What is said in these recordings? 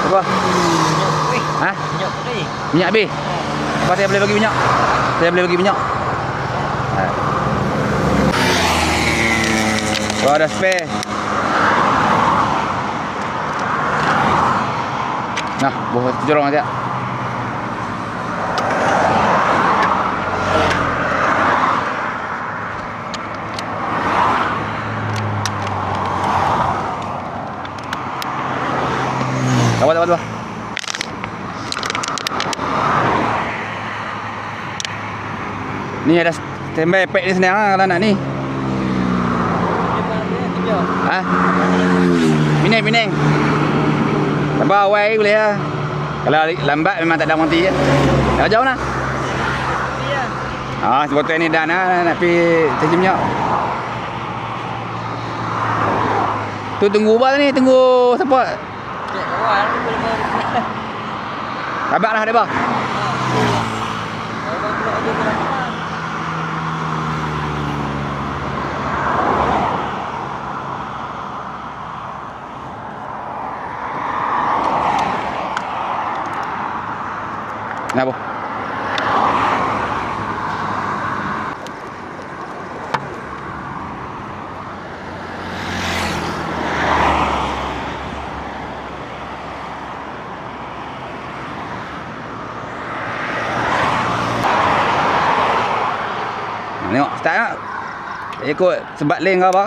Apa? Ha? Minyak putih. Minyak habis? Apa saya boleh bagi minyak? Saya boleh bagi minyak. Ha. Oh, ada spare. Nah, buat jorong aja. Tawa. Ni ada standby pack ni senang lah kalau nak ni. Ha? Mineng. Sabar awal boleh lah. Kalau lambat memang tak ada berhenti je. Dah jauh lah. Sebotol ni dah nak pergi cuci minyak. Tu tunggu apa ni? Tunggu siapa? Abang dah ada bah. Kenapa? Tengok, start tak? Ikut sebat lane ke apa?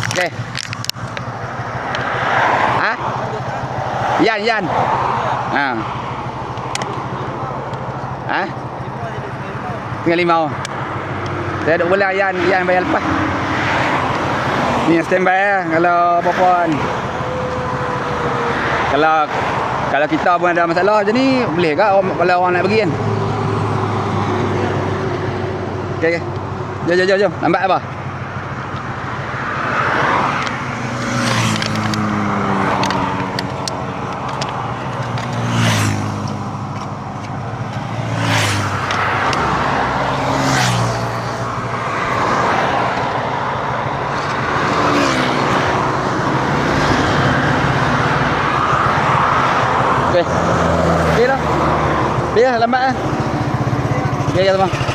Okey. Ha? Yan. Ha. Ha? Tinggal 5. Saya duk bola Yan bayar lepas. Ni standby lah kalau apa-apa kan. Kalau kita pun ada masalah macam ni, boleh ke kalau orang nak pergi kan? Okey. Jom. Lambat apa? Okey dah. Dia lambat ah. Okey, teman.